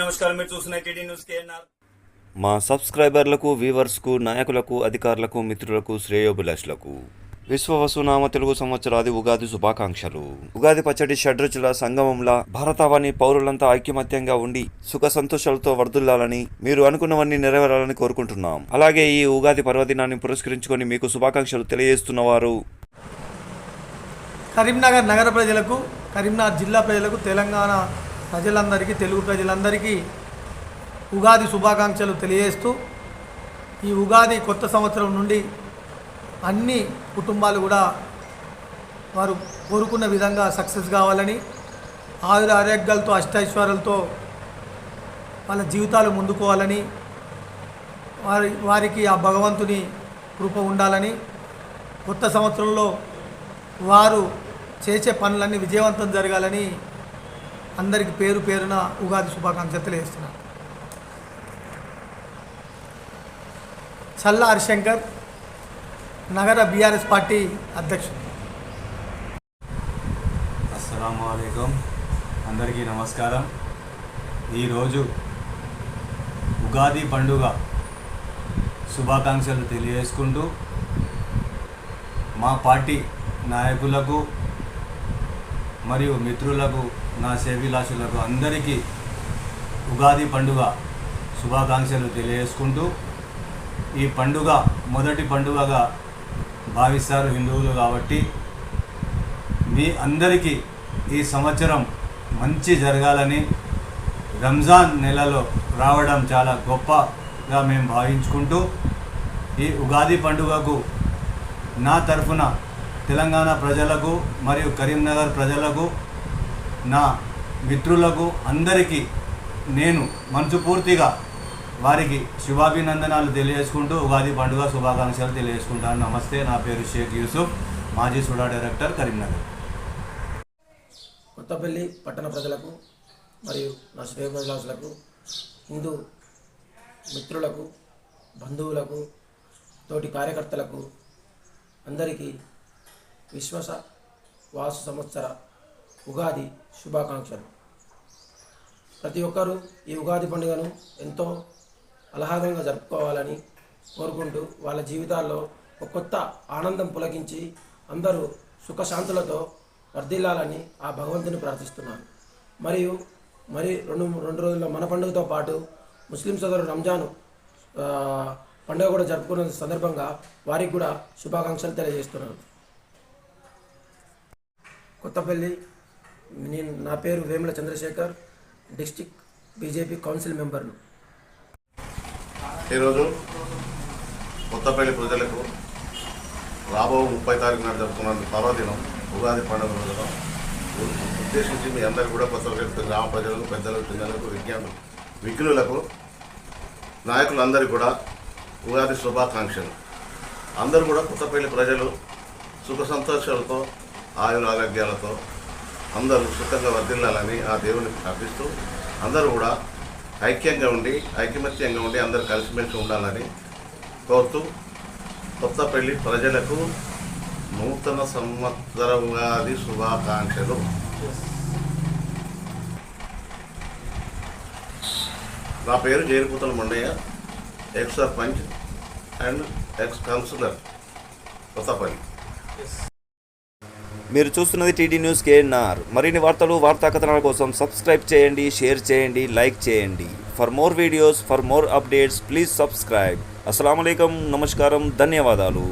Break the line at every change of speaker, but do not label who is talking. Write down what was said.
నమస్కారం. మీరు చూస్తున్న టీడీ న్యూస్ కేఎన్ఆర్.
మా సబ్స్క్రైబర్లకు, వ్యూవర్స్కు, నాయకులకు, అధికారులకు, మిత్రులకు, శ్రేయోభిలాషులకు విశ్వవసునామ తెలుగు సంవత్సరాది ఉగాది శుభాకాంక్షలు. ఉగాది పచ్చడి షడ్రుచుల సంగమంలా భారతావని పౌరులంతా ఐక్యమత్యంగా ఉండి సుఖ సంతోషాలతో వర్ధిల్లాలని, మీరు అనుకున్నవన్నీ నెరవేరాలని కోరుకుంటున్నాం. అలాగే ఈ ఉగాది పర్వదినాన్ని పురస్కరించుకొని మీకు శుభాకాంక్షలు తెలియజేస్తున్నవారు
కరీంనగర్ నగర ప్రజలకు, కరీంనగర్ జిల్లా ప్రజలకు, తెలంగాణ ప్రజలందరికీ, తెలుగు ప్రజలందరికీ ఉగాది శుభాకాంక్షలు తెలియజేస్తూ, ఈ ఉగాది కొత్త సంవత్సరం నుండి అన్ని కుటుంబాలు కూడా వారు కోరుకున్న విధంగా సక్సెస్ కావాలని, ఆయుర ఆరోగ్యాలతో, అష్టైశ్వర్యాలతో వాళ్ళ జీవితాలు ముందుకోవాలని, వారికి ఆ భగవంతుని కృప ఉండాలని, కొత్త సంవత్సరంలో వారు చేసే పనులన్నీ విజయవంతం జరగాలని అందరికీ పేరు పేరున ఉగాది శుభాకాంక్షలు తెలియజేస్తున్నారు. చల్లా హరిశంకర్, నగర బీఆర్ఎస్ పార్టీ అధ్యక్షుడు.
అస్సలాము అలైకుం, అందరికీ నమస్కారం. ఈరోజు ఉగాది పండుగ శుభాకాంక్షలు తెలియజేసుకుంటూ మా పార్టీ నాయకులకు మరియు మిత్రులకు, నా సేవిలాషులకు అందరికీ ఉగాది పండుగ శుభాకాంక్షలు తెలియజేసుకుంటూ, ఈ పండుగ మొదటి పండుగగా భావిస్తారు హిందువులు కాబట్టి మీ అందరికీ ఈ సంవత్సరం మంచి జరగాలని, రంజాన్ నెలలో రావడం చాలా గొప్పగా మేము భావించుకుంటూ, ఈ ఉగాది పండుగకు నా తరఫున తెలంగాణ ప్రజలకు మరియు కరీంనగర్ ప్రజలకు, నా మిత్రులకు అందరికీ నేను మనస్ఫూర్తిగా వారికి శుభాభినందనాలు తెలియజేసుకుంటూ ఉగాది పండుగ శుభాకాంక్షలు తెలియజేసుకుంటాను. నమస్తే, నా పేరు షేక్ యూసుఫ్, మాజీ సుడా డైరెక్టర్, కరీంనగర్.
కొత్తపల్లి పట్టణ ప్రజలకు మరియు నా శ్రేయోభిలాషులకు, హిందూ మిత్రులకు, బంధువులకు, తోటి కార్యకర్తలకు అందరికీ విశ్వాస వాసు సంవత్సర ఉగాది శుభాకాంక్షలు. ప్రతి ఒక్కరూ ఈ ఉగాది పండుగను ఎంతో ఆహ్లాదంగా జరుపుకోవాలని కోరుకుంటూ, వాళ్ళ జీవితాల్లో ఒక కొత్త ఆనందం పులకించి అందరూ సుఖశాంతులతో వర్ధిల్లాలని ఆ భగవంతుని ప్రార్థిస్తున్నాను. మరియు రెండు రోజుల్లో మన పండుగతో పాటు ముస్లిం సోదరులు రంజాను పండుగ కూడా జరుపుకున్న సందర్భంగా వారికి కూడా శుభాకాంక్షలు తెలియజేస్తున్నాను. కొత్తపల్లి, నా పేరు Vemula Chandrasekhar, district BJP council మెంబర్ను.
ఈరోజు కొత్తపల్లి ప్రజలకు రాబో 30 తారీఖు నాడు జరుపుకున్న పర్వదినం ఉగాది పండుగ రోజున ఉద్దేశించి మీ అందరూ కూడా కొత్తపల్లి గ్రామ ప్రజలకు, పెద్దలకు, చిన్నలకు, విఘ్నులకు, నాయకులందరికీ కూడా ఉగాది శుభాకాంక్షలు. అందరూ కూడా కొత్తపల్లి ప్రజలు సుఖ సంతోషాలతో, ఆయుర ఆరోగ్యాలతో అందరూ సుఖంగా వర్ధిల్లాలని ఆ దేవుని ప్రార్థిస్తూ, అందరూ కూడా ఐకమత్యంగా ఉండి అందరూ కలిసిమెలిసి ఉండాలని కోరుతూ, కొత్తపల్లి ప్రజలకు నూతన సంవత్సర ఉగాది శుభాకాంక్షలు. నా పేరు Jairuputhala Mondaiah, ex sarpanch and ex councillor, Kothapalli.
మీరు చూస్తున్నది టీడీ న్యూస్ కేఎన్ఆర్. మరిన్ని వార్తలు, వార్తా కథనాల కోసం సబ్స్క్రైబ్ చేయండి, షేర్ చేయండి, లైక్ చేయండి. For more videos, for more updates please subscribe. అస్సలాము అలైకుం, నమస్కారం, ధన్యవాదాలు.